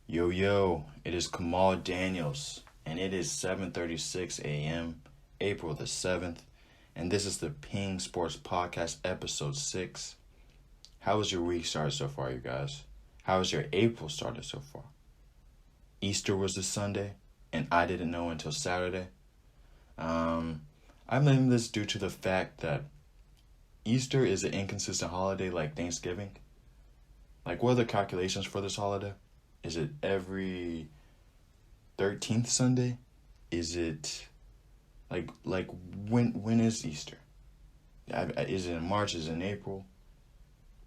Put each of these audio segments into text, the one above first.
Yo, yo, it is Kamaal Daniels, and it is 7:36 a.m., April the 7th, and this is the Peng Sports Podcast, Episode 6. How was your week started so far, you guys? How was your April started so far? Easter was this Sunday, and I didn't know until Saturday. I'm naming this due to the fact that Easter is an inconsistent holiday like Thanksgiving. Like, what are the calculations for this holiday? Is it every 13th Sunday? Is it like when is Easter? Is it in March? Is it in April?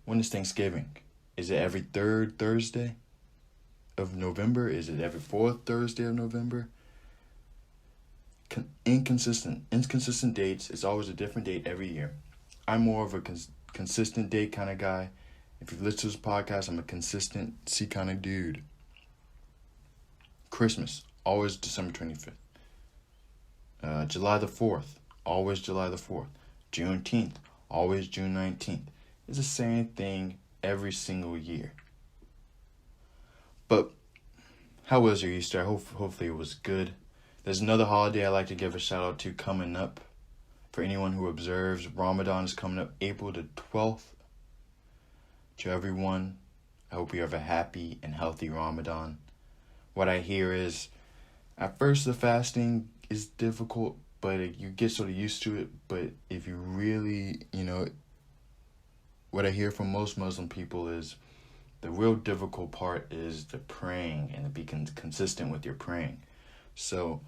When is Thanksgiving? Is it every third Thursday of November? Is it every fourth Thursday of November? Inconsistent dates. It's always a different date every year. I'm more of a consistent date kind of guy. If you've listened to this podcast, I'm a consistency kind of dude. Christmas, always December 25th. July the 4th, always July the 4th. Juneteenth, always June 19th. It's the same thing every single year. But how was your Easter? Hopefully it was good. There's another holiday I like to give a shout out to coming up. For anyone who observes, Ramadan is coming up April the 12th. To everyone, I hope you have a happy and healthy Ramadan. What I hear is, at first the fasting is difficult, but you get sort of used to it. But if you really, what I hear from most Muslim people is the real difficult part is the praying and to be consistent with your praying. So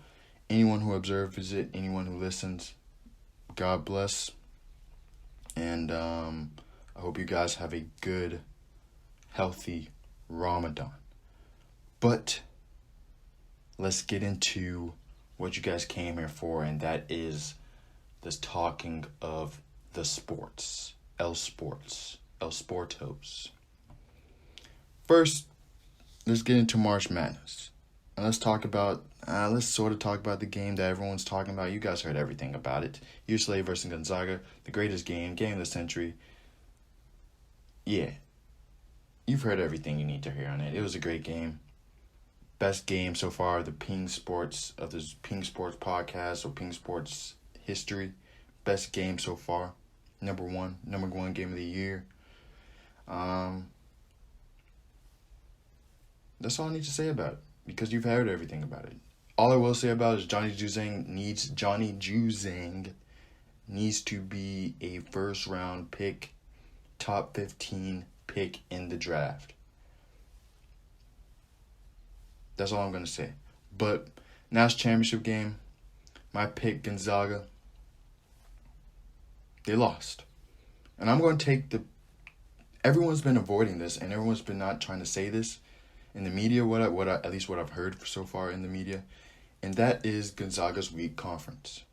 anyone who observes it, anyone who listens, God bless. And I hope you guys have a good, healthy Ramadan. But let's get into what you guys came here for, and that is this talking of the sports. El Sportos. First, let's get into March Madness. And let's sort of talk about the game that everyone's talking about. You guys heard everything about it. UCLA versus Gonzaga, the greatest game of the century. Yeah, you've heard everything you need to hear on it. It was a great game. Best game so far of the Peng Sports podcast or Peng Sports history. Best game so far. Number one game of the year. That's all I need to say about it, because you've heard everything about it. All I will say about it is Johnny Juzang needs to be a first round pick, top 15 pick in the draft. That's all I'm going to say. But national championship game, my pick, Gonzaga, they lost. And I'm going to take everyone's been avoiding this, and everyone's been not trying to say this in the media, at least what I've heard so far in the media, and that is Gonzaga's weak conference.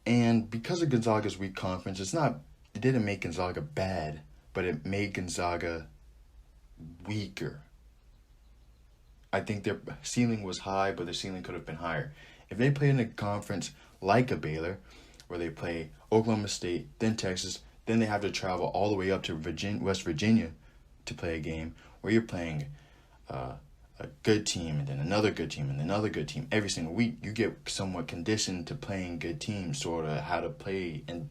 And because of Gonzaga's weak conference, it didn't make Gonzaga bad, but it made Gonzaga weaker. I think their ceiling was high, but their ceiling could have been higher. If they played in a conference like a Baylor, where they play Oklahoma State, then Texas, then they have to travel all the way up to West Virginia to play a game, where you're playing a good team and then another good team and another good team every single week, you get somewhat conditioned to playing good teams, sort of how to play, and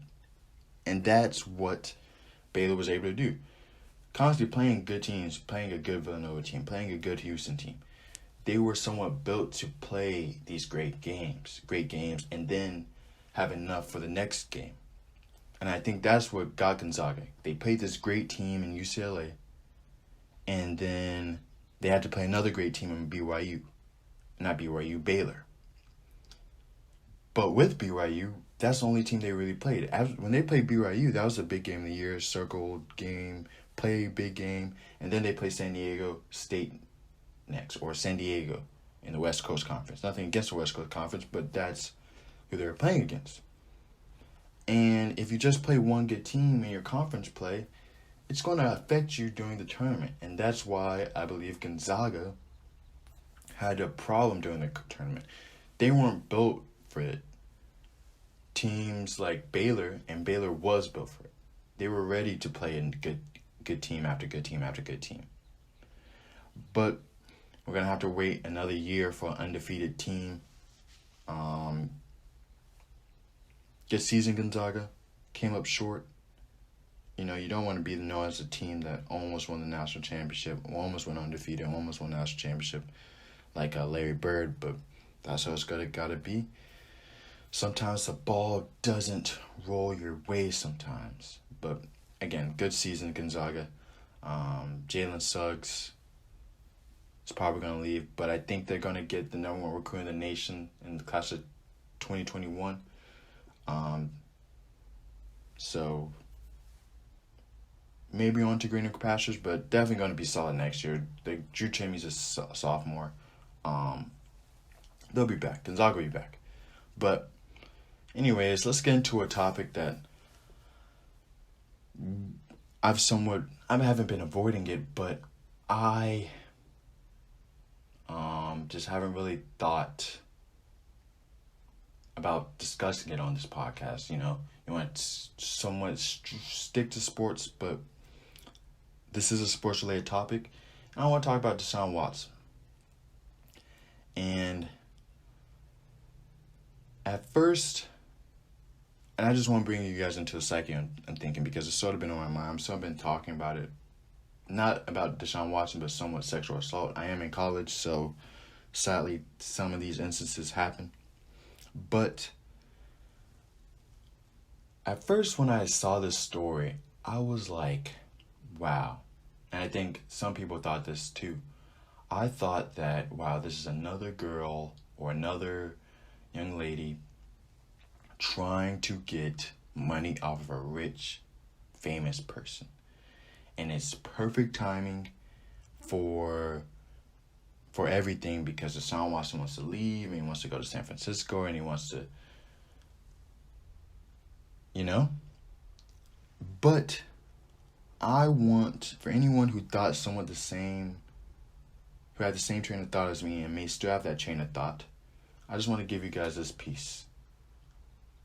that's what Baylor was able to do. Constantly playing good teams, playing a good Villanova team, playing a good Houston team. They were somewhat built to play these great games, and then have enough for the next game. And I think that's what got Gonzaga. They played this great team in UCLA, and then they had to play another great team in Baylor. But with BYU, that's the only team they really played. When they played BYU, that was a big game of the year, circle game, play big game, and then they play San Diego State next, or San Diego in the West Coast Conference. Nothing against the West Coast Conference, but that's who they were playing against. And if you just play one good team in your conference play, it's going to affect you during the tournament. And that's why I believe Gonzaga had a problem during the tournament. They weren't built for it. Teams like Baylor, and Baylor was built for it. They were ready to play in good team after good team after good team. But We're going to have to wait another year for an undefeated team. Good season, Gonzaga. Came up short. You don't want to be known as a team that almost won the national championship, almost went undefeated, almost won the national championship, like Larry Bird, but that's how it's gotta be. Sometimes the ball doesn't roll your way sometimes. But, again, good season, Gonzaga. Jalen Suggs is probably going to leave, but I think they're going to get the number 1 recruit in the nation in the class of 2021. So maybe on to greener pastures, but definitely going to be solid next year. Drew Timme's a sophomore. They'll be back. Gonzaga will be back. But anyways, let's get into a topic that I haven't been avoiding it, but I just haven't really thought about discussing it on this podcast. You want to somewhat stick to sports, but this is a sports related topic. And I want to talk about Deshaun Watson. And at first, and I just want to bring you guys into the psyche and thinking, because it's sort of been on my mind. I've sort of been talking about it, not about Deshaun Watson, but somewhat sexual assault. I am in college, so sadly, some of these instances happen. But at first, when I saw this story, I was like, wow. And I think some people thought this too. I thought that, wow, this is another girl or another young lady trying to get money off of a rich, famous person. And it's perfect timing for everything, because Deshaun Watson wants to leave, and he wants to go to San Francisco, and he wants to, But I want, for anyone who thought somewhat the same, who had the same train of thought as me and may still have that train of thought, I just want to give you guys this piece.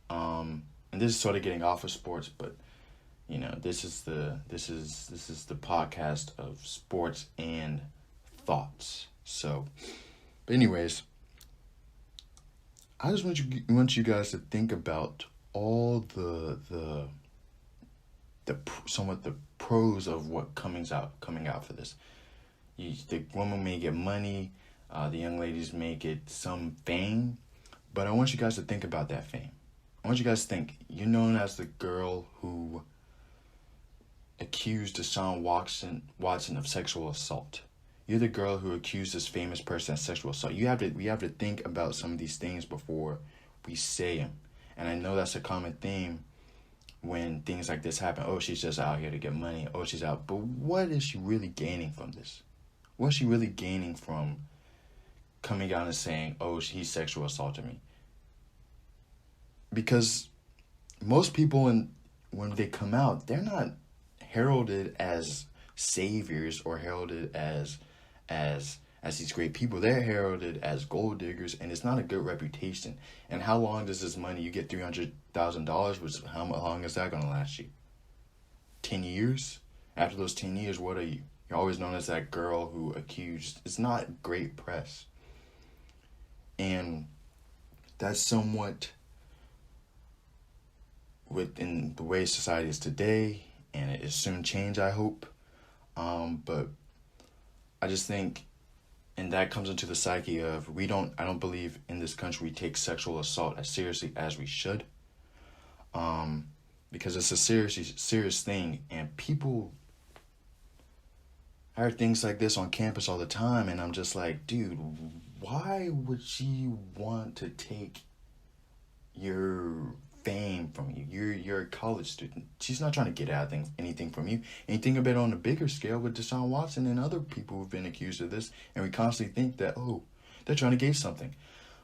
And this is sort of getting off of sports, but this is the podcast of sports and thoughts. So, but anyways, I just want you guys to think about all the pros of what coming out for this. The woman may get money, the young ladies may get some fame, but I want you guys to think about that fame. I want you guys to think, you're known as the girl who accused Deshaun Watson of sexual assault. You're the girl who accused this famous person of sexual assault. We have to think about some of these things before we say them. And I know that's a common theme when things like this happen. Oh, she's just out here to get money. Oh, she's out. But what is she really gaining from this? What's she really gaining from coming out and saying, oh, he sexual assaulted me? Because most people, when they come out, they're not heralded as saviors or heralded as these great people. They're heralded as gold diggers, and it's not a good reputation. And how long does this money, you get $300,000, which how long is that going to last you? 10 years? After those 10 years, what are you? You're always known as that girl who accused. It's not great press. And that's somewhat within the way society is today, and it is soon change, I hope. But I just think, and that comes into the psyche of, I don't believe in this country we take sexual assault as seriously as we should. Because it's a serious thing, and people, I heard things like this on campus all the time, and I'm just like, dude, why would she want to take your fame from you? You're a college student. She's not trying to get anything from you. And you think about it on a bigger scale with Deshaun Watson and other people who've been accused of this, and we constantly think that, oh, they're trying to get something.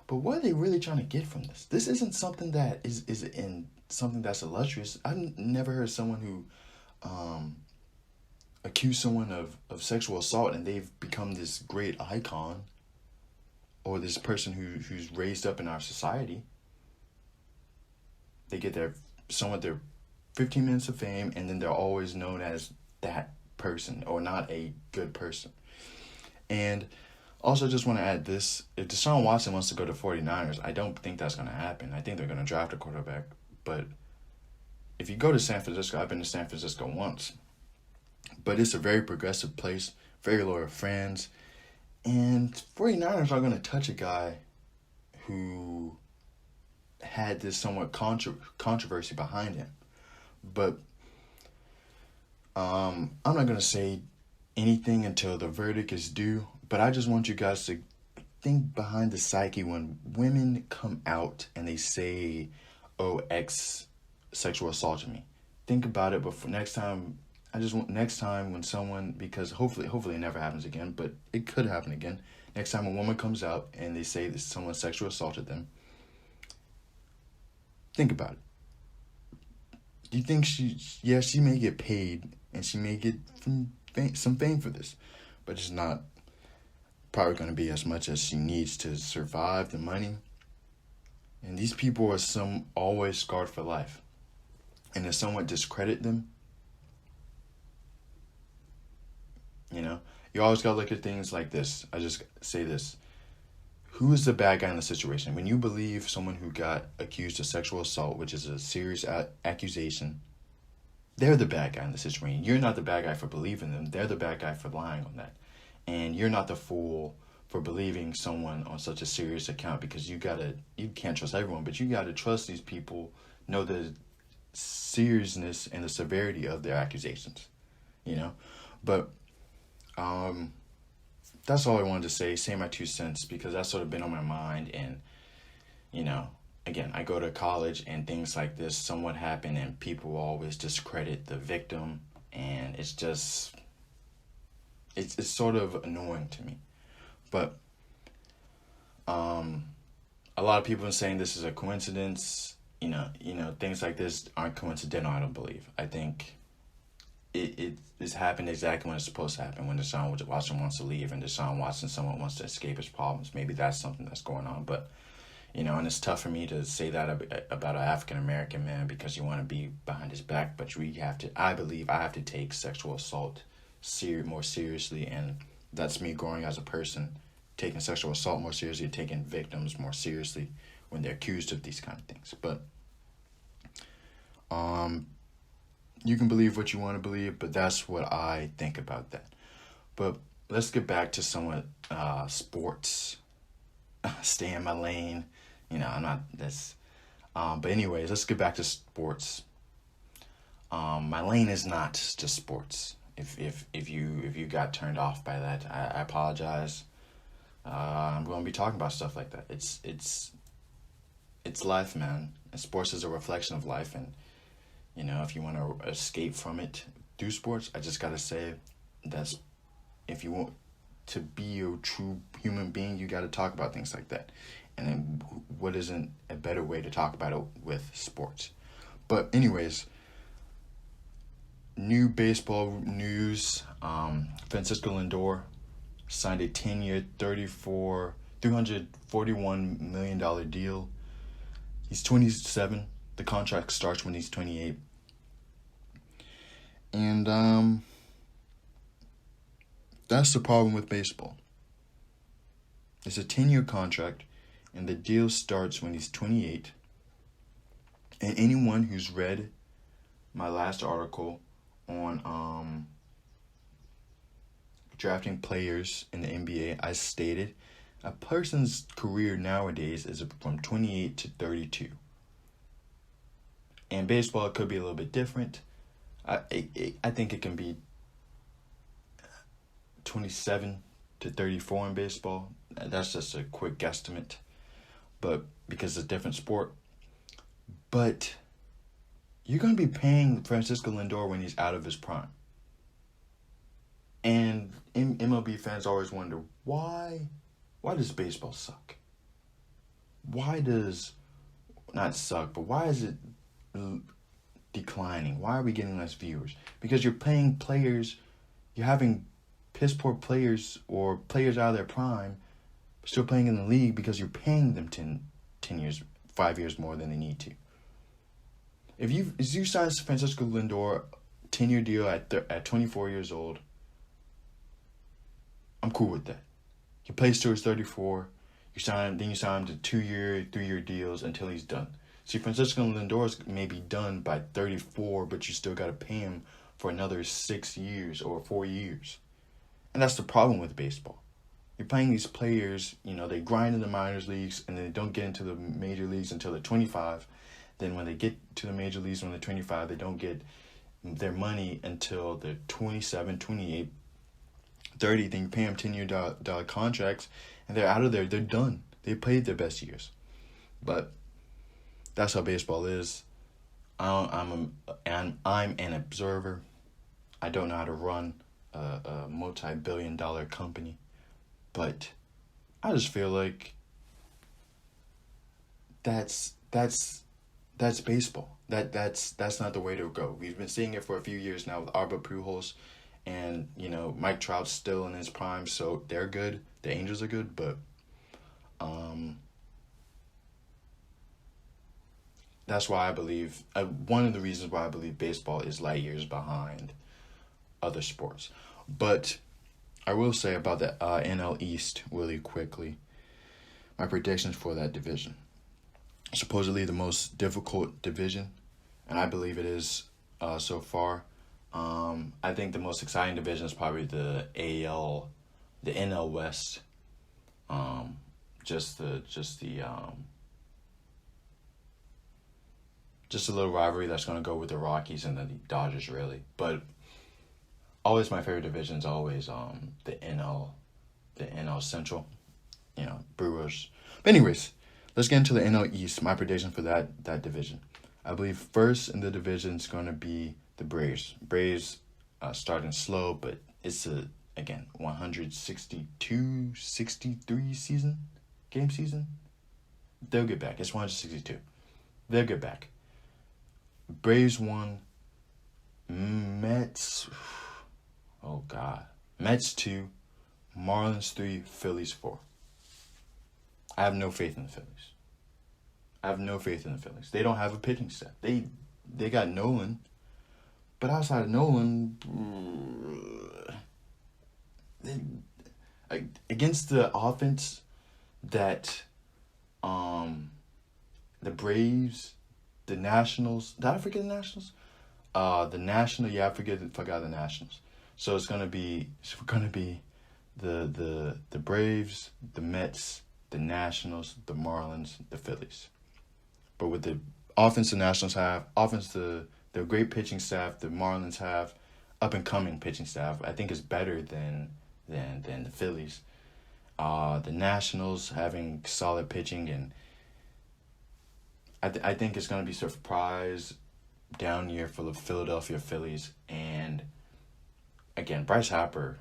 But what are they really trying to get from this? This isn't something that is in something that's illustrious. I've never heard someone who accused someone of sexual assault and they've become this great icon, or this person who's raised up in our society. They get their 15 minutes of fame, and then they're always known as that person, or not a good person. And Also, just want to add this. If Deshaun Watson wants to go to 49ers, I don't think that's going to happen. I think they're going to draft a quarterback. But if you go to San Francisco, I've been to San Francisco once. But it's a very progressive place, very loyal fans. And 49ers are going to touch a guy who had this somewhat controversy behind him. But I'm not going to say anything until the verdict is due. But I just want you guys to think behind the psyche when women come out and they say, oh, X sexual assaulted me. Think about it before next time. I just want next time when someone, because hopefully it never happens again, but it could happen again. Next time a woman comes out and they say that someone sexually assaulted them, think about it. Do you think she may get paid and she may get some fame for this, but it's not probably going to be as much as she needs to survive the money. And these people are always scarred for life. And if someone discredit them, you always got to look at things like this. I just say this. Who is the bad guy in the situation? When you believe someone who got accused of sexual assault, which is a serious accusation, they're the bad guy in the situation. You're not the bad guy for believing them. They're the bad guy for lying on that. And you're not the fool for believing someone on such a serious account, because you can't trust everyone, but you got to trust these people, know the seriousness and the severity of their accusations, But that's all I wanted to say my 2 cents, because that's sort of been on my mind. And, again, I go to college and things like this somewhat happen and people always discredit the victim, and it's just, it's sort of annoying to me. But a lot of people are saying this is a coincidence. Things like this aren't coincidental, I don't believe. I think it's happened exactly when it's supposed to happen, when Deshaun Watson wants to leave and Deshaun Watson someone wants to escape his problems. Maybe that's something that's going on. But, and it's tough for me to say that about an African-American man, because you want to be behind his back, but I believe I have to take sexual assault more seriously, and that's me growing as a person, taking sexual assault more seriously, taking victims more seriously when they're accused of these kind of things. But you can believe what you want to believe, but that's what I think about that. But let's get back to somewhat sports. Stay in my lane. I'm not this. But anyways, let's get back to sports. My lane is not just sports. If you got turned off by that, I apologize. I'm going to be talking about stuff like that. It's life, man. And sports is a reflection of life, and if you want to escape from it through sports, I just gotta say that's, if you want to be a true human being, you got to talk about things like that. And then what isn't a better way to talk about it with sports? But anyways, new baseball news. Francisco Lindor signed a 10-year, $341 million deal. He's 27. The contract starts when he's 28. And that's the problem with baseball. It's a 10-year contract, and the deal starts when he's 28. And anyone who's read my last article on drafting players in the NBA, I stated a person's career nowadays is from 28 to 32. And baseball could be a little bit different. I think it can be 27 to 34 in baseball. That's just a quick guesstimate, but because it's a different sport. But you're going to be paying Francisco Lindor when he's out of his prime. And MLB fans always wonder, why does baseball suck? Why does, not suck, but why is it declining? Why are we getting less viewers? Because you're paying players, you're having piss poor players or players out of their prime still playing in the league because you're paying them 10 years, 5 years more than they need to. If you sign Francisco Lindor 10-year deal at 24 years old, I'm cool with that. He plays till he's 34. Then you sign him to 2-year, 3-year deals until he's done. See, Francisco Lindor's may be done by 34, but you still got to pay him for another 6 years or 4 years. And that's the problem with baseball. You're playing these players, they grind in the minors leagues and they don't get into the major leagues until they're 25. Then when they get to the major leagues when they're 25, they don't get their money until they're 27, 28, 30. Then you pay them $10-year contracts and they're out of there. They're done. They played their best years. But that's how baseball is. I'm an observer. I don't know how to run a multi-billion-dollar company. But I just feel like that's baseball. That's not the way to go. We've been seeing it for a few years now with Albert Pujols, and Mike Trout's still in his prime, so they're good. The Angels are good, but that's why I believe one of the reasons why I believe baseball is light years behind other sports. But I will say about the NL East really quickly. My predictions for that division. Supposedly the most difficult division, and I believe it is so far. I think the most exciting division is probably the NL West. Just a little rivalry that's going to go with the Rockies and the Dodgers, really. But always my favorite division is always the NL Central, Brewers. But anyways, let's get into the NL East. My prediction for that division. I believe first in the division is going to be the Braves. Braves starting slow, but it's a 162-63 game season. They'll get back. It's 162. They'll get back. Braves 1. Mets. Oh, God. Mets 2. Marlins 3. Phillies 4. I have no faith in the Phillies. They don't have a pitching staff. They got Nolan. But outside of Nolan, against the offense that the Braves, the Nationals. Did I forget the Nationals? I forgot the Nationals. So it's gonna be the Braves, the Mets, the Nationals, the Marlins, the Phillies. But with the offense the Nationals have, the great pitching staff the Marlins have, up and coming pitching staff, I think is better than the Phillies. The Nationals having solid pitching, and I think it's gonna be a surprise down year for the Philadelphia Phillies. And again, Bryce Harper,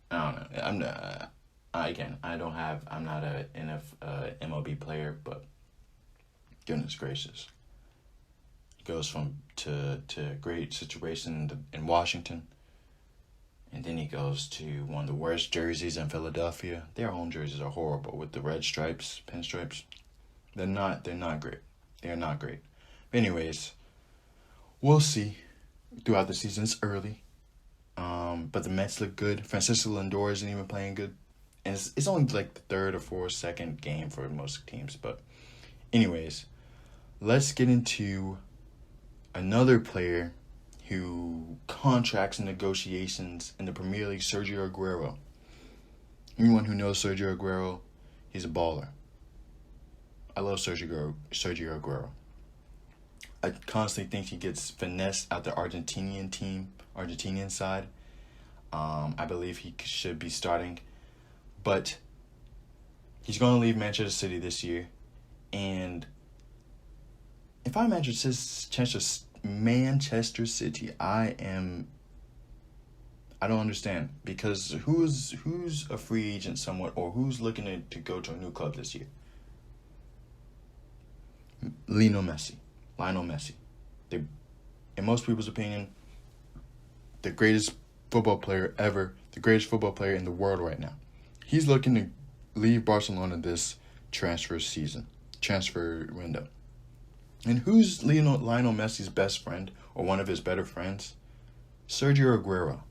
I don't know. I'm not a MLB player, but goodness gracious, he goes to a great situation in Washington, and then he goes to one of the worst jerseys in Philadelphia. Their home jerseys are horrible with the red stripes, pinstripes. They're not great. They're not great. But anyways, we'll see throughout the season. It's early. But the Mets look good. Francisco Lindor isn't even playing good. And it's only like the third or fourth, second game for most teams. But anyways, let's get into another player who contracts and negotiations in the Premier League, Sergio Aguero. Anyone who knows Sergio Aguero, he's a baller. I love Sergio Aguero. I constantly think he gets finessed out the Argentinian side. I believe he should be starting, but he's going to leave Manchester City this year. And if I'm Manchester City, I don't understand, because who's a free agent somewhat, or who's looking to go to a new club this year? Lionel Messi. In most people's opinion, the greatest football player ever, the greatest football player in the world right now. He's looking to leave Barcelona this transfer window. And who's Lionel Messi's best friend, or one of his better friends? Sergio Aguero.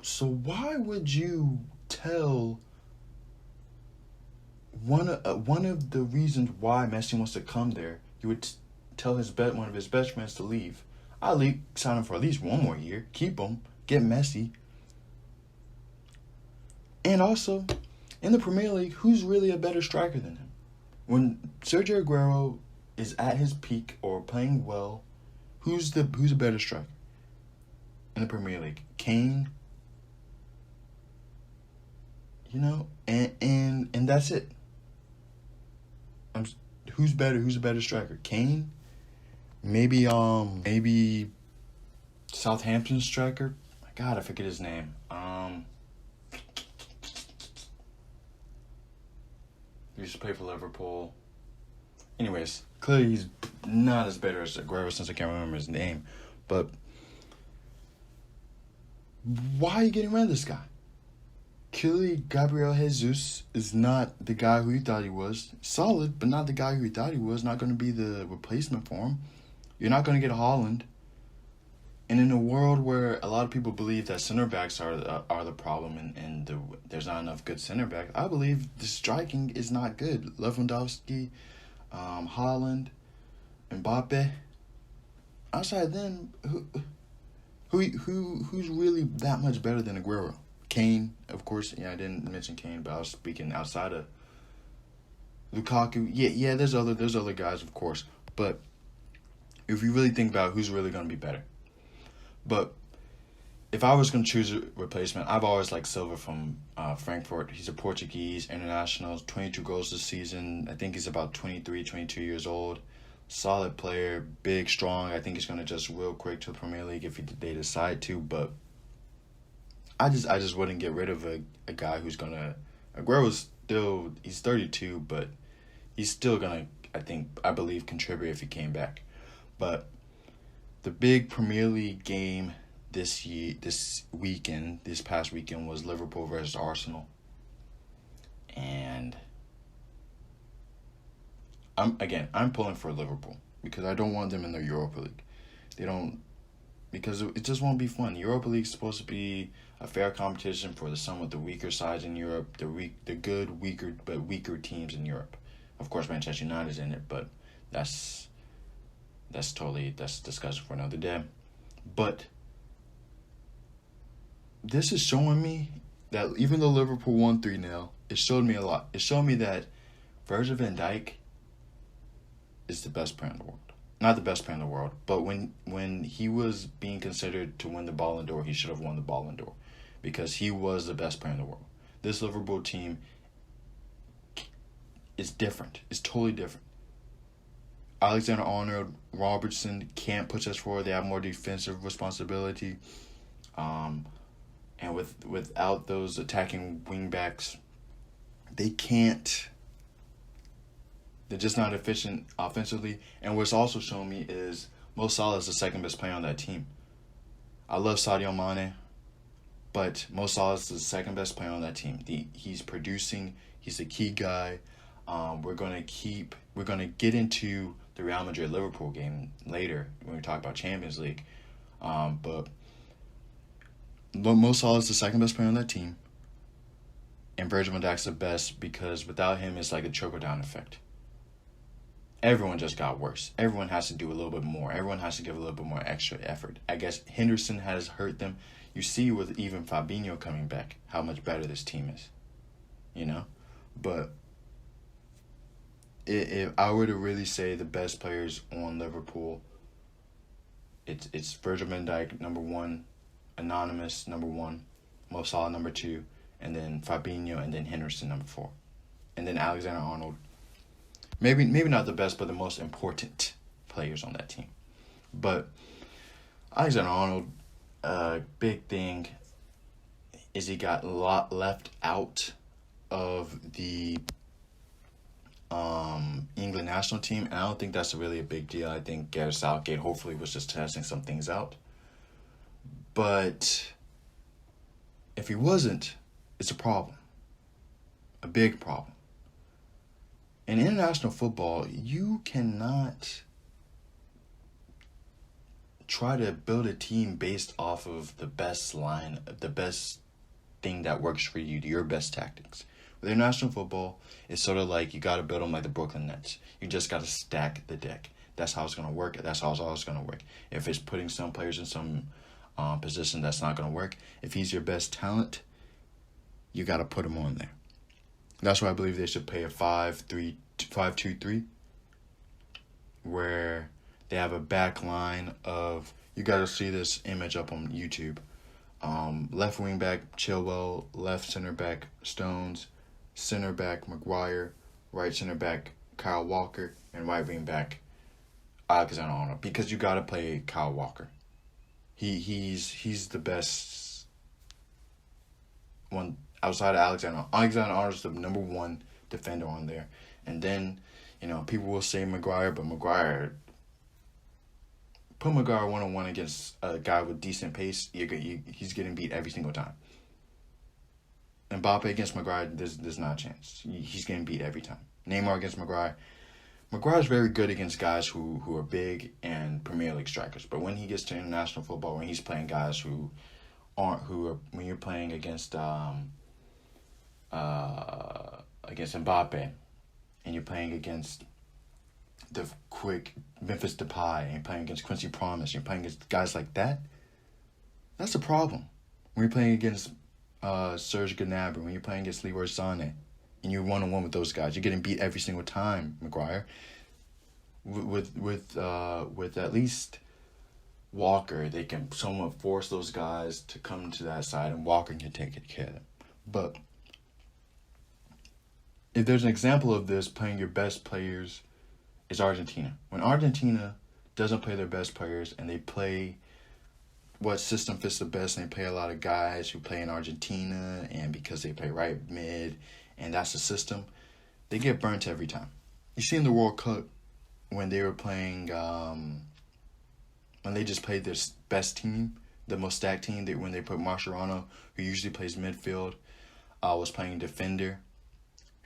So why would you tell one of the reasons why Messi wants to come there? You would tell one of his best friends to leave. I'll sign him for at least one more year. Keep him. Get Messi. And also, in the Premier League, who's really a better striker than him? When Sergio Aguero is at his peak or playing well, who's a better striker in the Premier League? Kane. You know, and that's it. Who's better? Who's a better striker? Kane? Maybe Southampton striker. God, I forget his name. He used to play for Liverpool. Anyways, clearly he's not as better as Aguero since I can't remember his name. But why are you getting rid of this guy? Clearly, Gabriel Jesus is not the guy who you thought he was. Solid, but not the guy who you thought he was. Not going to be the replacement for him. You're not going to get Haaland. And in a world where a lot of people believe that center backs are the problem and there's not enough good center backs, I believe the striking is not good. Lewandowski, Haaland, Mbappe. Outside then, who's really that much better than Aguero? Kane, of course. Yeah, I didn't mention Kane, but I was speaking outside of Lukaku. Yeah. There's other guys, of course. But if you really think about who's really going to be better. But if I was going to choose a replacement, I've always liked Silva from Frankfurt. He's a Portuguese international, 22 goals this season. I think he's about 23, 22 years old. Solid player, big, strong. I think he's going to adjust real quick to the Premier League if they decide to. But I just wouldn't get rid of a guy who's going to... Aguero's still... He's 32, but he's still going to, I believe, contribute if he came back. But the big Premier League game this past weekend was Liverpool versus Arsenal. And I'm pulling for Liverpool because I don't want them in the Europa League. Because it just won't be fun. Europa League is supposed to be a fair competition for some of the weaker sides in Europe, the good, weaker teams in Europe. Of course, Manchester United's in it, but that's discussion for another day. But this is showing me that even though Liverpool won 3-0, it showed me a lot. It showed me that Virgil van Dijk is the best player in the world. Not the best player in the world, but when he was being considered to win the Ballon d'Or, he should have won the Ballon d'Or because he was the best player in the world. This Liverpool team is different. It's totally different. Alexander-Arnold, Robertson can't push us forward. They have more defensive responsibility. And without those attacking wingbacks, they can't. They're just not efficient offensively. And what's also shown me is Mo Salah is the second best player on that team. I love Sadio Mane, but Mo Salah is the second best player on that team. He's producing. He's the key guy. We're gonna get into the Real Madrid-Liverpool game later when we talk about Champions League. But Mo Salah is the second best player on that team. And Virgil van Dijk's the best because without him, it's like a trickle-down effect. Everyone just got worse. Everyone has to do a little bit more. Everyone has to give a little bit more extra effort. I guess Henderson has hurt them. You see with even Fabinho coming back how much better this team is. You know? But if I were to really say the best players on Liverpool, it's Virgil van Dijk, number one, Anonymous, number one, Mo Salah, number two, and then Fabinho, and then Henderson, number four. And then Alexander-Arnold. Maybe not the best, but the most important players on that team. But Alexander-Arnold, big thing is he got a lot left out of the England national team, and I don't think that's really a big deal. I think Gareth Southgate hopefully was just testing some things out. But if he wasn't, it's a problem. A big problem. In international football, you cannot try to build a team based off of the best thing that works for you, your best tactics. With international football, it's sort of like you got to build them like the Brooklyn Nets. You just got to stack the deck. That's how it's going to work. That's how it's always going to work. If it's putting some players in some position that's not going to work, if he's your best talent, you got to put him on there. That's why I believe they should play a 5-2-3, where they have a back line of, you got to see this image up on YouTube. Left wing back Chilwell, left center back Stones, center back McGuire, right center back Kyle Walker, and right wing back Alexander-Arnold. Because you got to play Kyle Walker. He's the best one outside of Alexander. Alexander-Arnold's the number one defender on there. And then, people will say McGuire, but put McGuire one-on-one against a guy with decent pace, he's getting beat every single time. Mbappe against McGuire, there's not a chance. He's getting beat every time. Neymar against McGuire. McGuire's very good against guys who are big and Premier League strikers. But when he gets to international football, when he's playing guys when you're playing against Mbappe, and you're playing against the quick Memphis Depay, and you're playing against Quincy Promes, you're playing against guys like that, that's a problem. When you're playing against Serge Gnabry, when you're playing against Leroy Sané, and you're one-on-one with those guys, you're getting beat every single time, McGuire. With at least Walker, they can somewhat force those guys to come to that side, and Walker can take care of them. But if there's an example of this, playing your best players, is Argentina. When Argentina doesn't play their best players and they play what system fits the best, and they play a lot of guys who play in Argentina, and because they play right mid, and that's the system, they get burnt every time. You see in the World Cup, when they were playing, when they just played their best team, the most stacked team, when they put Mascherano, who usually plays midfield, was playing defender.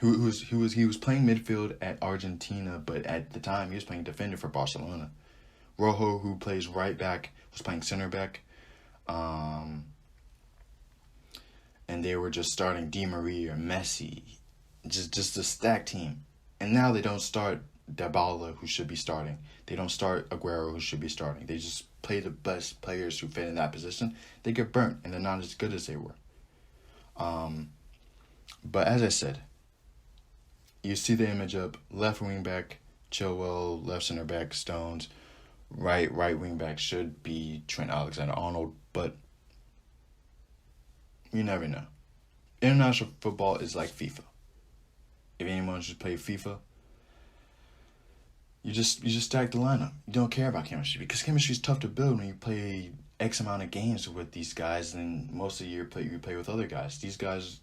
He was playing midfield at Argentina, but at the time he was playing defender for Barcelona. Rojo, who plays right back, was playing center back. And they were just starting Di Maria, Messi, just a stacked team. And now they don't start Dybala, who should be starting. They don't start Aguero, who should be starting. They just play the best players who fit in that position. They get burnt, and they're not as good as they were. But as I said, you see the image up, left wing back Chilwell, left center back Stones, right wing back should be Trent Alexander-Arnold, but you never know. International football is like FIFA. If anyone should play FIFA, you just stack the lineup. You don't care about chemistry, because chemistry is tough to build when you play X amount of games with these guys, and most of the year you play with other guys. These guys,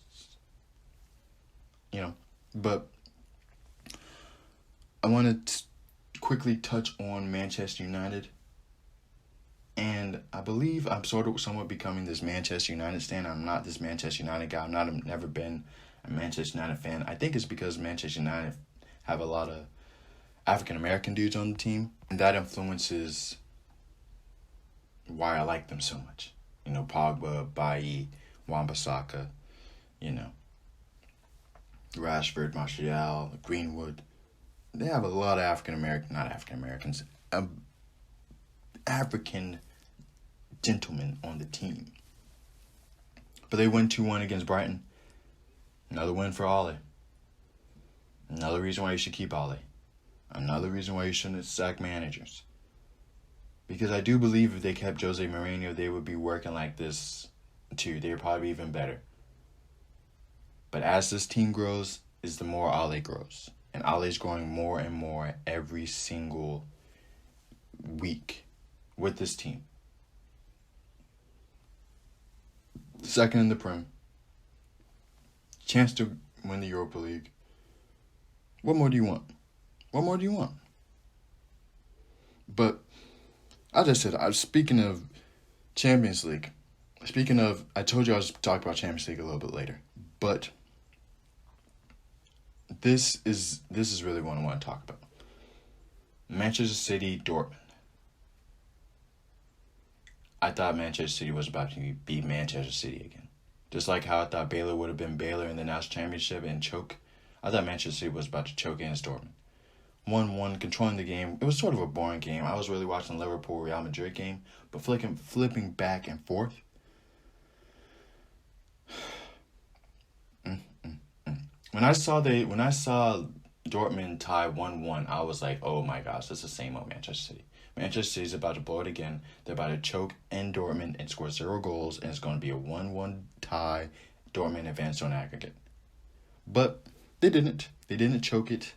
but I want to quickly touch on Manchester United. And I believe I'm somewhat becoming this Manchester United stan. I'm not this Manchester United guy. I've never been a Manchester United fan. I think it's because Manchester United have a lot of African American dudes on the team, and that influences why I like them so much. Pogba, Bailly, Wan-Bissaka, Rashford, Martial, Greenwood. They have a lot of African gentlemen on the team. But they win 2-1 against Brighton. Another win for Ole. Another reason why you should keep Ole. Another reason why you shouldn't sack managers. Because I do believe if they kept Jose Mourinho, they would be working like this too. They would probably be even better. But as this team grows, is the more Ole grows. And Ole's growing more and more every single week with this team. Second in the Prem. Chance to win the Europa League. What more do you want? What more do you want? But as I said, speaking of Champions League. I told you I was talking about Champions League a little bit later. But this is really what I want to talk about. Manchester City, Dortmund. I thought Manchester City was about to be Manchester City again. Just like how I thought Baylor would have been Baylor in the national championship and choke, I thought Manchester City was about to choke against Dortmund. 1-1, controlling the game. It was sort of a boring game. I was really watching the Liverpool-Real Madrid game, but flipping back and forth. When I saw Dortmund tie 1-1, I was like, oh my gosh, it's the same old Manchester City. Manchester City's about to blow it again. They're about to choke in Dortmund and score 0 goals, and it's going to be a 1-1 tie. Dortmund advanced on aggregate. But they didn't. They didn't choke it.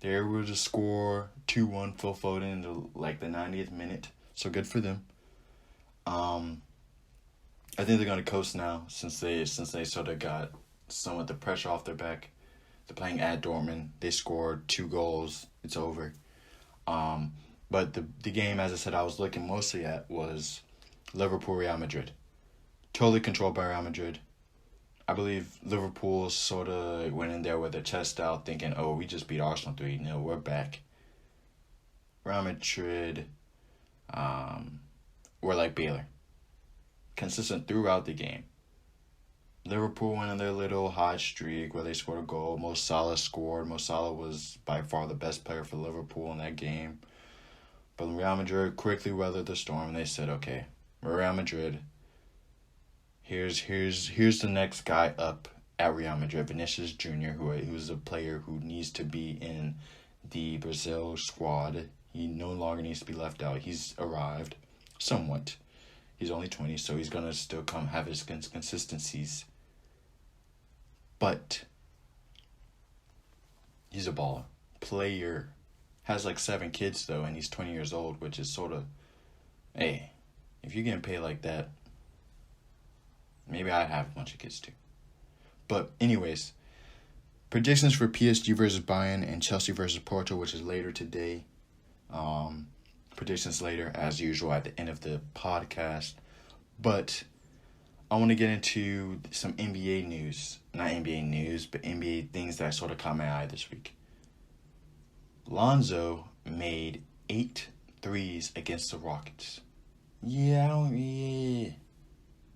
They were able to score 2-1 Phil Foden in the 90th minute. So good for them. I think they're going to coast now since they sort of got some of the pressure off their back. They're playing at Dortmund. They scored 2 goals. It's over. But the game, as I said, I was looking mostly at was Liverpool-Real Madrid. Totally controlled by Real Madrid. I believe Liverpool sort of went in there with their chest out thinking, oh, we just beat Arsenal 3-0. We're back. Real Madrid were like Baylor. Consistent throughout the game. Liverpool went on their little hot streak where they scored a goal. Mo Salah scored. Mo Salah was by far the best player for Liverpool in that game. But Real Madrid quickly weathered the storm and they said, okay, we're Real Madrid. Here's the next guy up at Real Madrid, Vinicius Jr., who's a player who needs to be in the Brazil squad. He no longer needs to be left out. He's arrived somewhat. He's only 20, so he's going to still have his consistencies. But he's a baller. Player. Has 7 kids, though, and he's 20 years old, which is sort of, hey, if you're getting paid like that, maybe I'd have a bunch of kids, too. But anyways, predictions for PSG versus Bayern and Chelsea versus Porto, which is later today. Predictions later, as usual, at the end of the podcast. But I want to get into some NBA news. Not NBA news, but NBA things that sort of caught my eye this week. Lonzo made 8 threes against the Rockets. Yeah.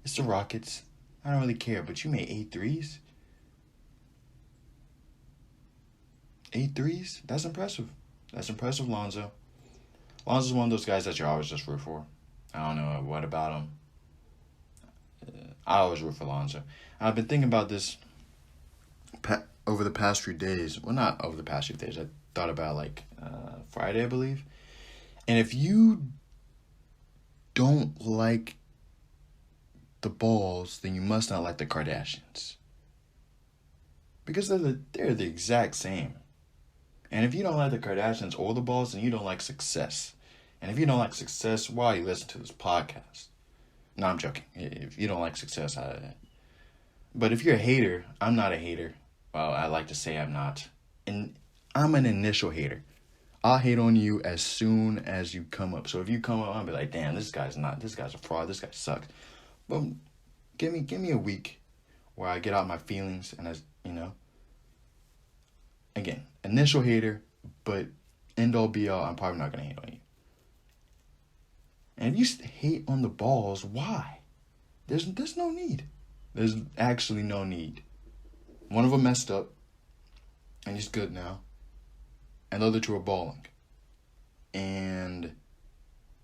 It's the Rockets. I don't really care, but you made 8 threes? 8 threes? That's impressive. That's impressive, Lonzo. Lonzo's one of those guys that you always just root for. I don't know what about him. I always root for Lonzo. I've been thinking about this over the past few days. Well, not over the past few days. I thought about Friday, I believe. And if you don't like the balls, then you must not like the Kardashians. Because they're the exact same. And if you don't like the Kardashians or the balls, then you don't like success. And if you don't like success, why you listen to this podcast? No, I'm joking. If you don't like success, but if you're a hater, I'm not a hater. Well, I like to say I'm not. And I'm an initial hater. I'll hate on you as soon as you come up. So if you come up, I'll be like, damn, this guy's a fraud. This guy sucks. But give me a week where I get out my feelings and again, initial hater, but end all be all, I'm probably not going to hate on you. And if you hate on the balls, why? There's no need. There's actually no need. One of them messed up, and he's good now. And the other 2 are balling. And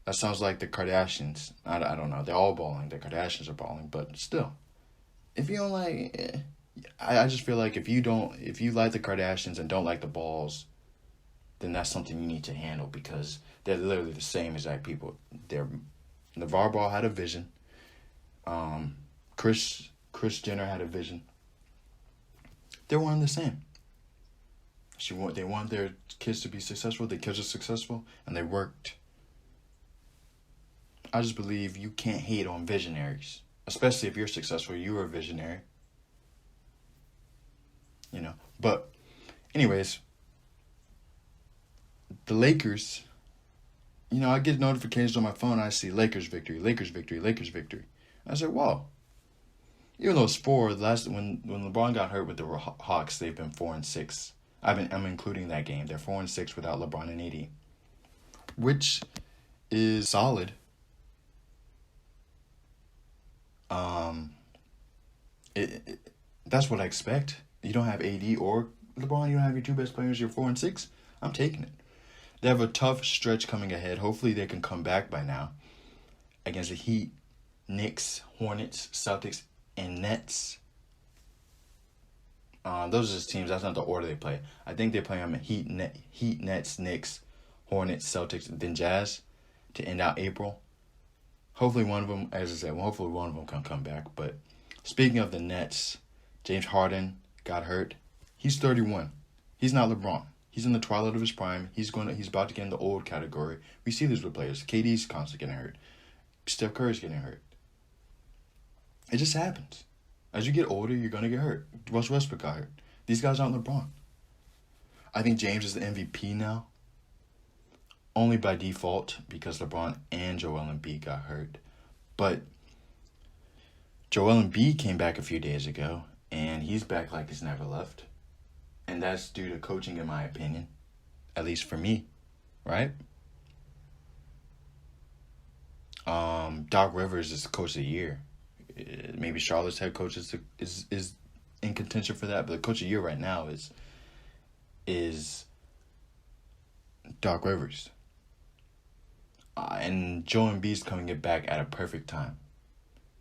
that sounds like the Kardashians. I don't know. They're all balling. The Kardashians are balling. But still, if you don't like... I just feel like if you like the Kardashians and don't like the balls, then that's something you need to handle because they're literally the same exact people. LeVar Ball had a vision. Kris Jenner had a vision. They're one and the same. They want their kids to be successful. Their kids are successful, and they worked. I just believe you can't hate on visionaries, especially if you're successful. You are a visionary. But anyways, the Lakers, I get notifications on my phone. I see Lakers victory, Lakers victory, Lakers victory. I said, wow. Even though it's 4, when LeBron got hurt with the Hawks, they've been 4-6. I'm including that game. They're 4-6 without LeBron and AD, which is solid. Um, that's what I expect. You don't have AD or LeBron. You don't have your two best players. You're 4-6. I'm taking it. They have a tough stretch coming ahead. Hopefully, they can come back by now against the Heat, Knicks, Hornets, Celtics, and Nets. Those are just teams. That's not the order they play. I think they play on Heat, Nets, Knicks, Hornets, Celtics, then Jazz to end out April. Hopefully one of them, as I said, hopefully one of them can come back. But speaking of the Nets, James Harden got hurt. He's 31. He's not LeBron. He's in the twilight of his prime. He's about to get in the old category. We see this with players. KD's constantly getting hurt. Steph Curry's getting hurt. It just happens. As you get older, you're gonna get hurt. Russell Westbrook got hurt. These guys aren't LeBron. I think James is the MVP now. Only by default because LeBron and Joel Embiid got hurt. But Joel Embiid came back a few days ago, and he's back like he's never left. And that's due to coaching, in my opinion. At least for me, right? Doc Rivers is coach of the year. Maybe Charlotte's head coach is in contention for that, but the coach of the year right now is Doc Rivers. And Joel Embiid's coming back at a perfect time.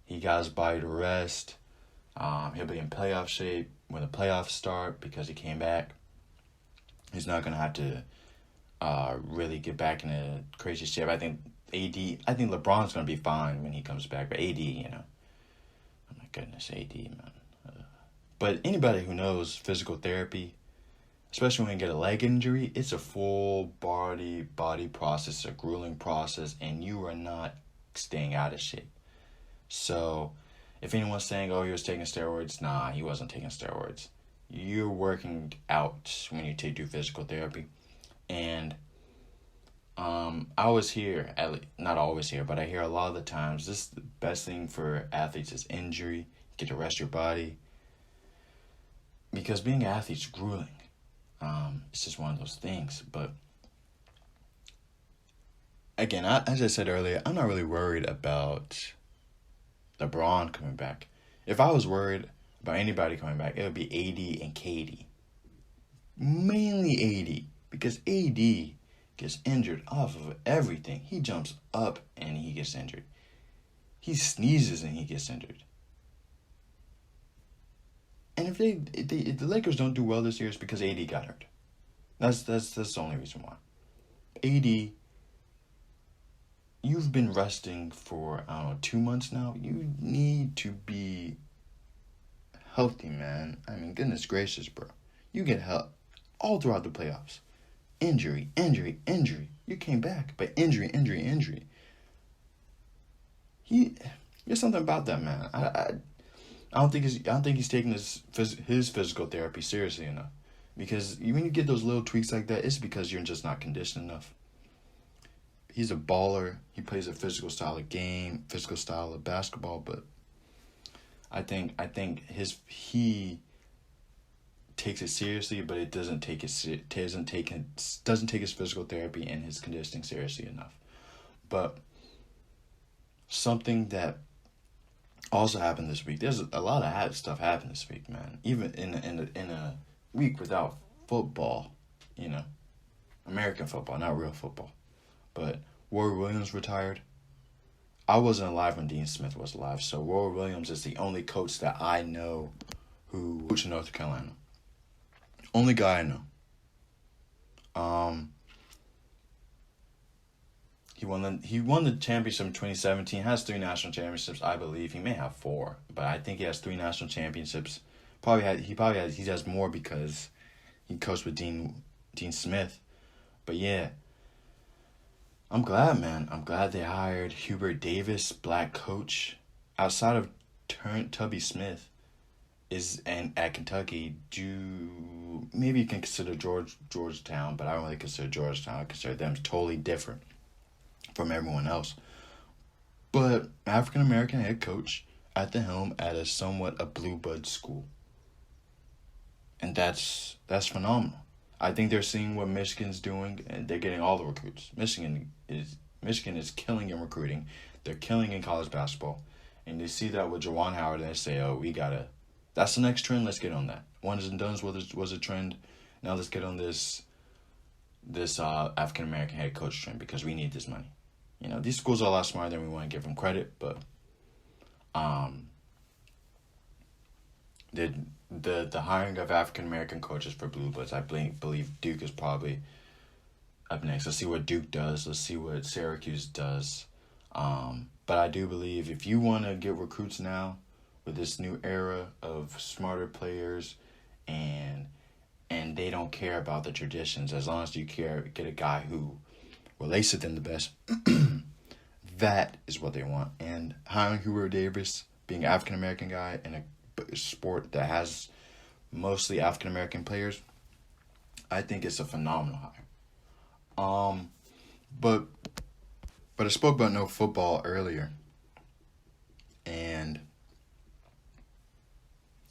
He got his body to rest. He'll be in playoff shape when the playoffs start because he came back. He's not going to have to really get back into crazy shape. I think LeBron's going to be fine when he comes back. But AD, oh my goodness, AD, man. But anybody who knows physical therapy, especially when you get a leg injury, it's a full body process, a grueling process, and you are not staying out of shape. So if anyone's saying, oh, he was taking steroids, nah, he wasn't taking steroids. You're working out when you do physical therapy. And I always hear, not always hear, but I hear a lot of the times, this is the best thing for athletes is injury. Get to rest your body. Because being an athlete's grueling. It's just one of those things. But again, as I said earlier, I'm not really worried about LeBron coming back. If I was worried about anybody coming back, it would be AD and KD. Mainly AD. Because AD gets injured off of everything. He jumps up and he gets injured. He sneezes and he gets injured. And if the Lakers don't do well this year, it's because AD got hurt. That's the only reason why. AD, you've been resting for, 2 months now. You need to be healthy, man. I mean, goodness gracious, bro. You get help all throughout the playoffs. Injury. You came back, but injury. There's something about that, man. I don't think he's taking his physical therapy seriously enough. Because when you get those little tweaks like that, it's because you're just not conditioned enough. He's a baller. He plays a physical style of game, physical style of basketball. But I think he takes it seriously, but it doesn't take his physical therapy and his conditioning seriously enough. But something that also happened this week. There's a lot of stuff happened this week, man. Even in a week without football, American football, not real football. But Roy Williams retired. I wasn't alive when Dean Smith was alive, so Roy Williams is the only coach that I know who coached in North Carolina. Only guy I know. He won the championship in 2017. Has 3 national championships, I believe. He may have 4, but I think he has 3 national championships. He has more because he coached with Dean Smith. But yeah, I'm glad, man. I'm glad they hired Hubert Davis, black coach, outside of Tubby Smith. At Kentucky. Maybe you can consider Georgetown, but I don't really consider Georgetown. I consider them totally different from everyone else. But African American head coach at the helm at a somewhat a blue blood school. And that's phenomenal. I think they're seeing what Michigan's doing, and they're getting all the recruits. Michigan is killing in recruiting. They're killing in college basketball. And they see that with Juwan Howard, and they say, "Oh, that's the next trend. Let's get on that." Ones and dones was a trend. Now let's get on this African American head coach trend because we need this money. These schools are a lot smarter than we want to give them credit, but the hiring of African American coaches for Blue Bloods, I believe Duke is probably up next. Let's see what Duke does. Let's see what Syracuse does. But I do believe if you want to get recruits now with this new era of smarter players and they don't care about the traditions, as long as you get a guy who relates to them the best, that is what they want. And hiring Hubert Davis, being an African American guy in a sport that has mostly African American players, I think it's a phenomenal hire. But I spoke about no football earlier, and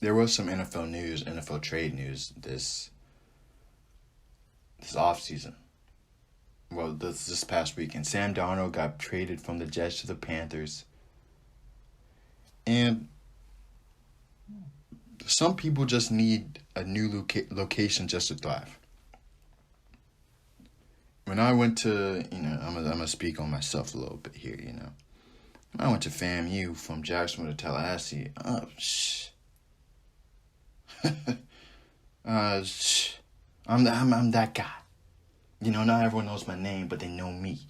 there was some NFL trade news this offseason. Well, this past weekend, Sam Darnold got traded from the Jets to the Panthers, and some people just need a new location just to thrive. When I went to, I'm gonna speak on myself a little bit here, When I went to FAMU from Jacksonville to Tallahassee, I'm that guy. Not everyone knows my name, but they know me.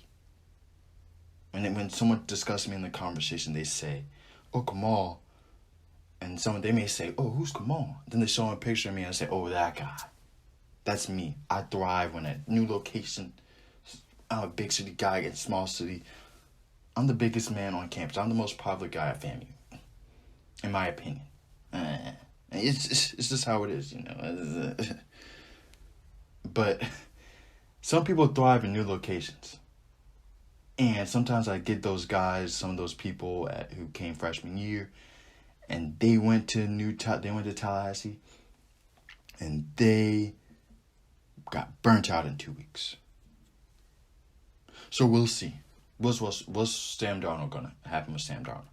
When someone discusses me in the conversation, they say, "Oh, Kamaal," and they may say, "Oh, who's Kamaal?" Then they show a picture of me and I say, "Oh, that guy." That's me. I thrive when a new location. I'm a big city guy in small city. I'm the biggest man on campus. I'm the most popular guy at FAMU, in my opinion. It's just how it is, But some people thrive in new locations. And sometimes I get those guys, some of those people who came freshman year, and they went to Tallahassee, and they got burnt out in 2 weeks. So we'll see. What's Sam Darnold gonna happen with Sam Darnold?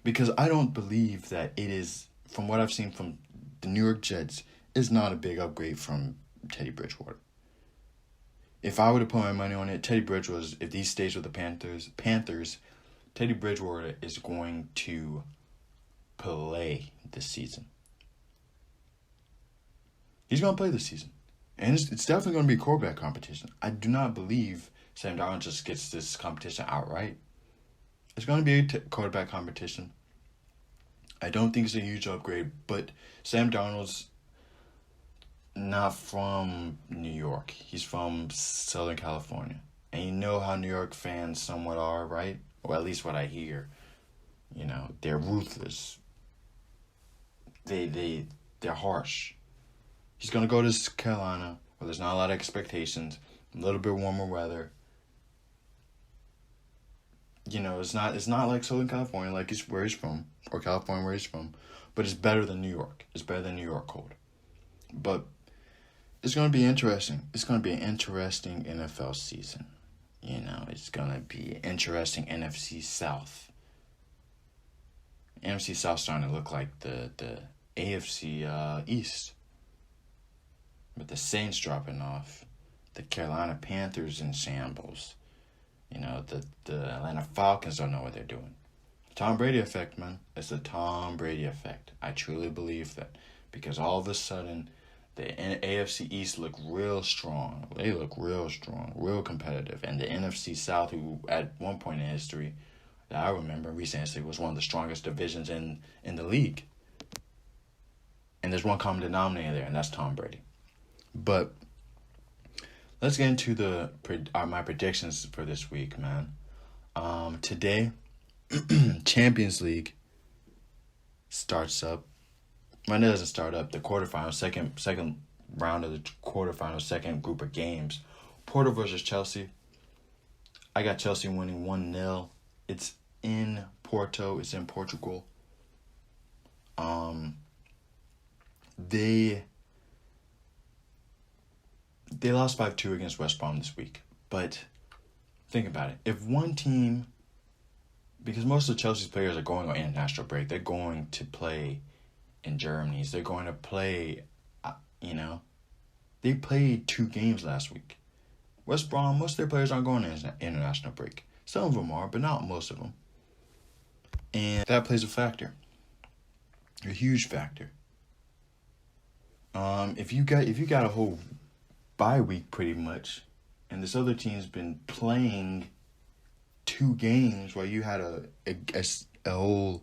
Because I don't believe that it is, from what I've seen from the New York Jets, is not a big upgrade from Teddy Bridgewater. If I were to put my money on it, Teddy Bridgewater, if he stays with the Panthers, Teddy Bridgewater is going to play this season. He's going to play this season. And it's definitely going to be a quarterback competition. I do not believe Sam Darnold just gets this competition outright. It's going to be a quarterback competition. I don't think it's a huge upgrade, but Sam Darnold's not from New York. He's from Southern California. And you know how New York fans somewhat are, right? Or at least what I hear. They're ruthless. They're harsh. He's going to go to Carolina, where there's not a lot of expectations, a little bit warmer weather. It's not like Southern California, like where he's from, or California where he's from, but it's better than New York. It's better than New York cold. But it's going to be interesting. It's going to be an interesting NFL season. It's going to be an interesting NFC South. NFC South starting to look like the AFC East. With the Saints dropping off, the Carolina Panthers in shambles. The Atlanta Falcons don't know what they're doing. Tom Brady effect, man. It's the Tom Brady effect. I truly believe that. Because all of a sudden, the AFC East look real strong. They look real strong, real competitive. And the NFC South, who at one point in history, that I remember recently, was one of the strongest divisions in the league. And there's one common denominator there, and that's Tom Brady. But let's get into my predictions for this week, man. Today, Champions League starts up. Well, it doesn't start up. The quarterfinals, second round of the quarterfinals, second group of games. Porto versus Chelsea. I got Chelsea winning 1-0. It's in Porto. It's in Portugal. They lost 5-2 against West Brom this week. But think about it. If one team because most of Chelsea's players are going on international break. They're going to play in Germany. They're going to play, you know, they played 2 games last week. West Brom, most of their players aren't going on international break. Some of them are, but not most of them. And that plays a factor. A huge factor. If you got a whole bye week pretty much, and this other team's been playing 2 games while you had a whole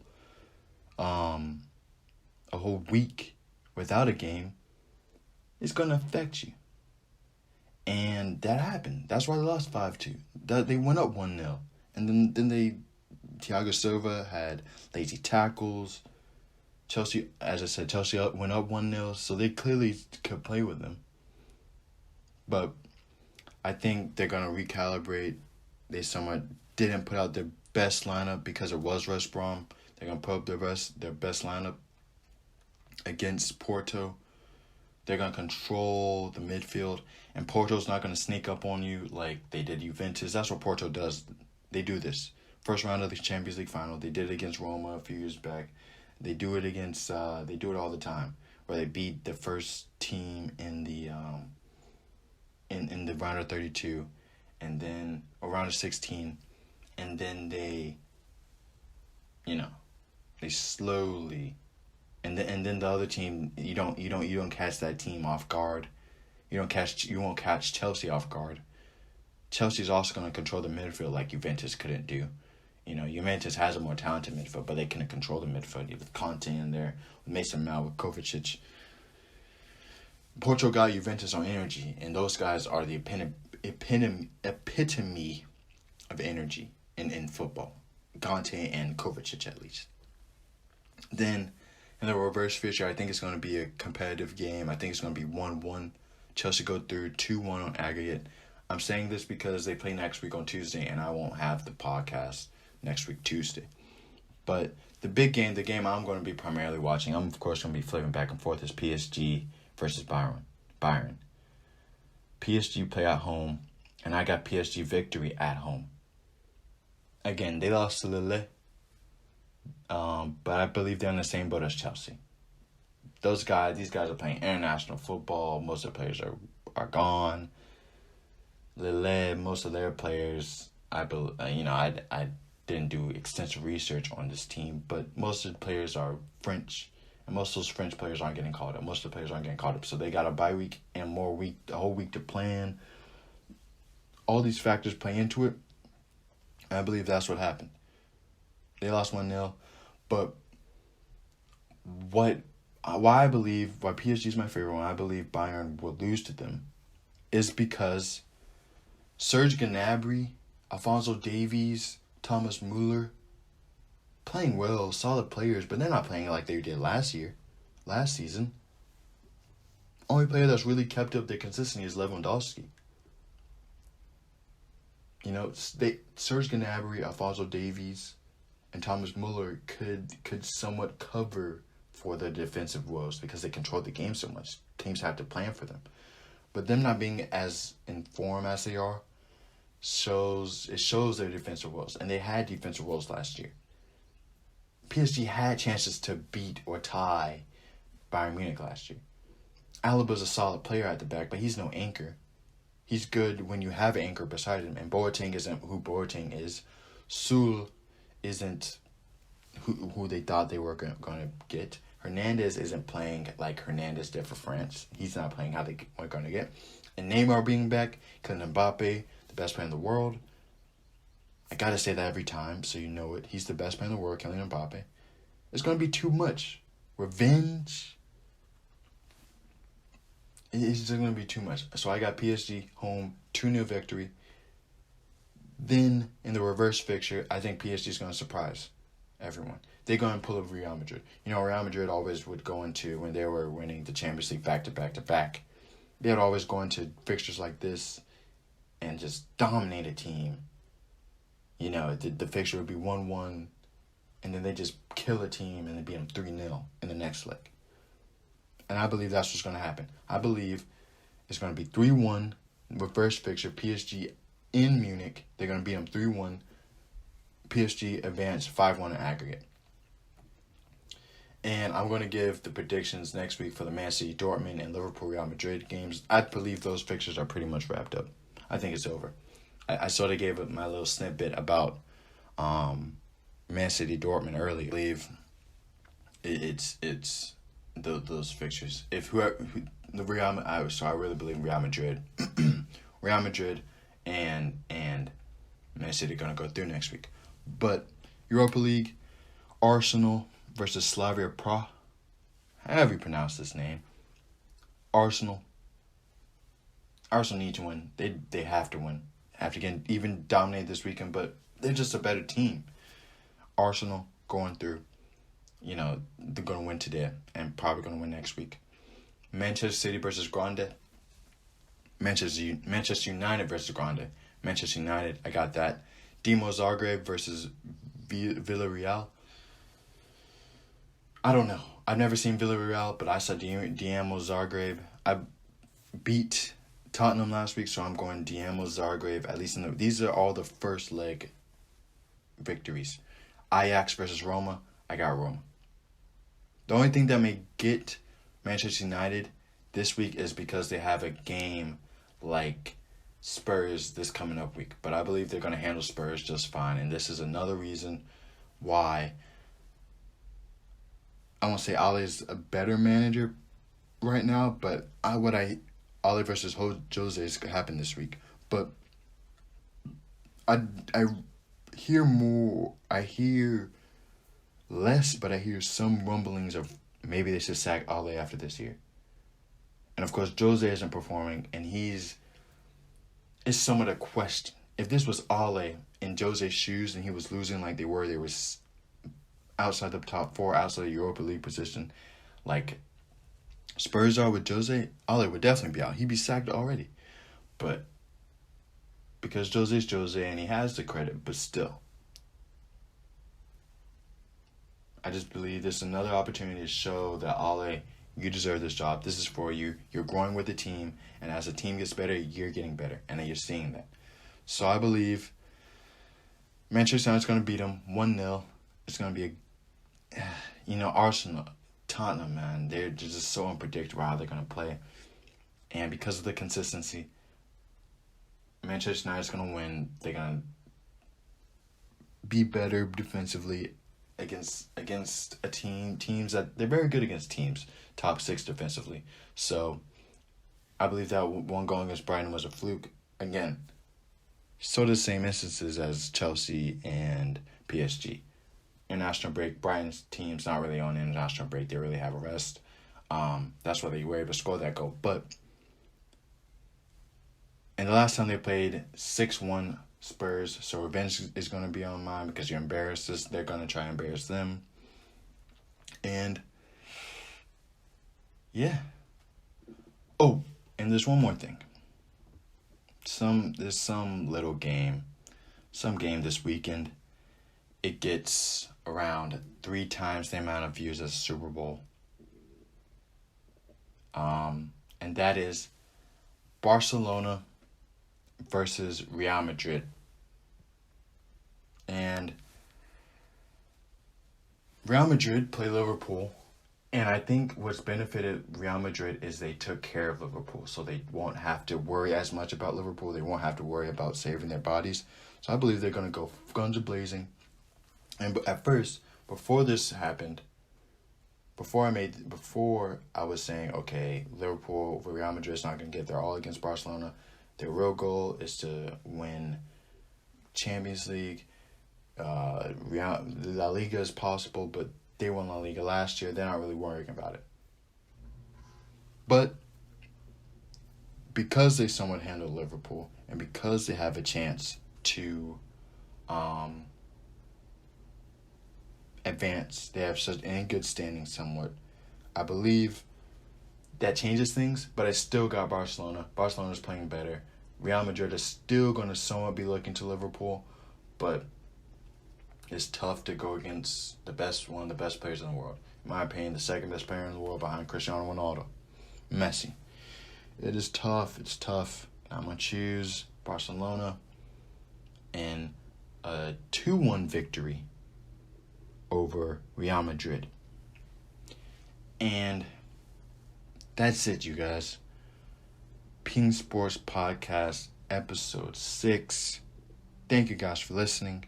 week without a game, it's gonna affect you. And that happened. That's why they lost 5-2. They went up 1-0. And then Thiago Silva had lazy tackles. Chelsea, as I said, Chelsea went up 1-0, so they clearly could play with them. But I think they're going to recalibrate. They somewhat didn't put out their best lineup because it was West Brom. They're going to put up their best lineup against Porto. They're going to control the midfield. And Porto's not going to sneak up on you like they did Juventus. That's what Porto does. They do this. First round of the Champions League final. They did it against Roma a few years back. They do it against. They do it all the time, where they beat the first team in the in the round of 32, and then around of 16, and then they slowly, and then the other team you don't catch that team off guard. You won't catch Chelsea off guard. Chelsea's also going to control the midfield like Juventus couldn't do. Juventus has a more talented midfield, but they can control the midfield with Conte in there, with Mason Mount, with Kovacic. Portugal got Juventus on energy, and those guys are the epitome of energy in football. Conte and Kovacic, at least. Then, in the reverse fixture, I think it's going to be a competitive game. I think it's going to be 1-1. Chelsea go through 2-1 on aggregate. I'm saying this because they play next week on Tuesday, and I won't have the podcast next week, Tuesday. But the big game, the game I'm going to be primarily watching, I'm of course going to be flipping back and forth, is PSG versus Bayern. PSG play at home, and I got PSG victory at home. Again, they lost to Lille, but I believe they're in the same boat as Chelsea. These guys are playing international football. Most of the players are gone. Lille, most of their players, I didn't do extensive research on this team, but most of the players are French, and most of those French players aren't getting called up. Most of the players aren't getting called up, so they got a bye week and a whole week to plan. All these factors play into it, and I believe that's what happened. They lost 1-0, but why PSG is my favorite one, I believe Bayern will lose to them, is because Serge Gnabry, Alphonso Davies, Thomas Müller, playing well, solid players, but they're not playing like they did last season. Only player that's really kept up their consistency is Lewandowski. Serge Gnabry, Alphonso Davies, and Thomas Müller could somewhat cover for their defensive woes because they control the game so much. Teams have to plan for them. But them not being as in form as they are shows their defensive woes. And they had defensive woes last year. PSG had chances to beat or tie Bayern Munich last year. Alaba's a solid player at the back, but he's no anchor. He's good when you have an anchor beside him, and Boateng isn't who Boateng is. Sul isn't who they thought they were going to get. Hernandez isn't playing like Hernandez did for France. He's not playing how they were going to get. And Neymar being back, Kylian Mbappe, the best player in the world. I got to say that every time so you know it. He's the best player in the world, Kylian Mbappe. It's going to be too much. Revenge. It's just going to be too much. So I got PSG home, 2-0 victory. Then, in the reverse fixture, I think PSG is going to surprise everyone. They're going to pull up Real Madrid. Real Madrid always would go into, when they were winning the Champions League back-to-back, they would always go into fixtures like this and just dominate a team. The fixture would be 1-1, and then they just kill a team and they beat them 3-0 in the next leg. And I believe that's what's going to happen. I believe it's going to be 3-1, reverse fixture, PSG in Munich. They're going to beat them 3-1. PSG advanced 5-1 in aggregate. And I'm going to give the predictions next week for the Man City, Dortmund, and Liverpool Real Madrid games. I believe those fixtures are pretty much wrapped up. I think it's over. I sort of gave my little snippet about Man City, Dortmund earlier. I believe it's those fixtures. If I really believe Real Madrid, Real Madrid, and Man City are gonna go through next week. But Europa League, Arsenal versus Slavia Prague. However you pronounce this name. Arsenal need to win. They have to win. Have to get even dominate this weekend, but they're just a better team. Arsenal going through. You know, they're going to win today and probably going to win next week. Manchester City versus Grande. Manchester United versus Grande. Manchester United, I got that. Dinamo Zagreb versus Villarreal. I don't know. I've never seen Villarreal, but I saw Dinamo Zagreb. I beat Tottenham last week, so I'm going Dinamo Zagreb. At least these are all the first leg victories. Ajax versus Roma. I got Roma. The only thing that may get Manchester United this week is because they have a game like Spurs this coming up week. But I believe they're going to handle Spurs just fine. And this is another reason why I won't say Ole's a better manager right now, but Ole versus Jose is going to happen this week. But I hear more. I hear less, but I hear some rumblings of maybe they should sack Ole after this year. And of course, Jose isn't performing, and it's somewhat a question. If this was Ole in Jose's shoes and he was losing like they were outside the top 4, outside the Europa League position, like Spurs are with Jose, Ole would definitely be out. He'd be sacked already. But because Jose's Jose and he has the credit, but still. I just believe this is another opportunity to show that Ole, you deserve this job. This is for you. You're growing with the team, and as the team gets better, you're getting better, and then you're seeing that. So I believe Manchester United's going to beat them 1-0. It's going to be Arsenal, Tottenham, man, they're just so unpredictable how they're going to play. And because of the consistency, Manchester United's going to win. They're going to be better defensively against teams that they're very good against teams, top 6 defensively. So I believe that one goal against Brighton was a fluke. Again, sort of the same instances as Chelsea and PSG. International break, Brighton's team's not really on international break. They really have a rest. That's why they were able to score that goal. But and the last time they played 6-1 Spurs, so revenge is going to be on mine because you're embarrassed. They're going to try and embarrass them. And yeah. Oh, and there's one more thing. There's some game this weekend. It gets around 3 times the amount of views as Super Bowl. And that is Barcelona versus Real Madrid. And Real Madrid play Liverpool. And I think what's benefited Real Madrid is they took care of Liverpool. So they won't have to worry as much about Liverpool. They won't have to worry about saving their bodies. So I believe they're going to go guns blazing. And at first, before this happened, before I was saying, okay, Liverpool, Real Madrid's not going to get there all against Barcelona. Their real goal is to win Champions League. La Liga is possible, but they won La Liga last year. They're not really worrying about it. But because they somewhat handle Liverpool, and because they have a chance to advance, they have such in good standing somewhat, I believe that changes things, but I still got Barcelona. Barcelona's playing better. Real Madrid is still going to somewhat be looking to Liverpool, but it's tough to go against one of the best players in the world. In my opinion, the second best player in the world behind Cristiano Ronaldo, Messi. It is tough. It's tough. I'm going to choose Barcelona. And a 2-1 victory over Real Madrid. And that's it, you guys. Peng Sports Podcast, episode 6. Thank you guys for listening.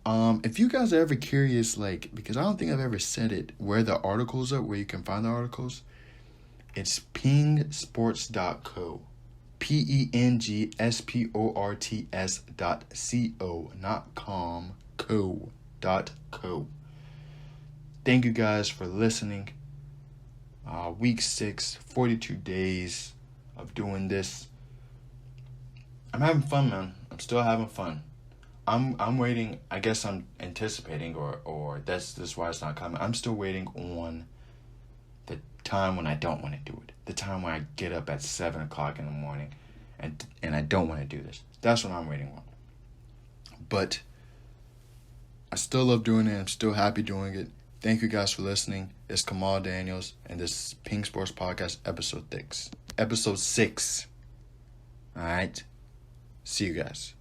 If you guys are ever curious, because I don't think I've ever said it, where the articles are, where you can find the articles, it's pengsports.co. pengsports.co, not com, co.co. Thank you guys for listening. Week 6, 42 days of doing this. I'm having fun, man. I'm still having fun. I'm waiting. I guess I'm anticipating, or that's why it's not coming. I'm still waiting on the time when I don't want to do it. The time when I get up at 7 o'clock in the morning and I don't want to do this. That's what I'm waiting on. But I still love doing it. I'm still happy doing it. Thank you guys for listening. It's Kamaal Daniels, and this is Peng Sports Podcast, episode 6. All right. See you guys.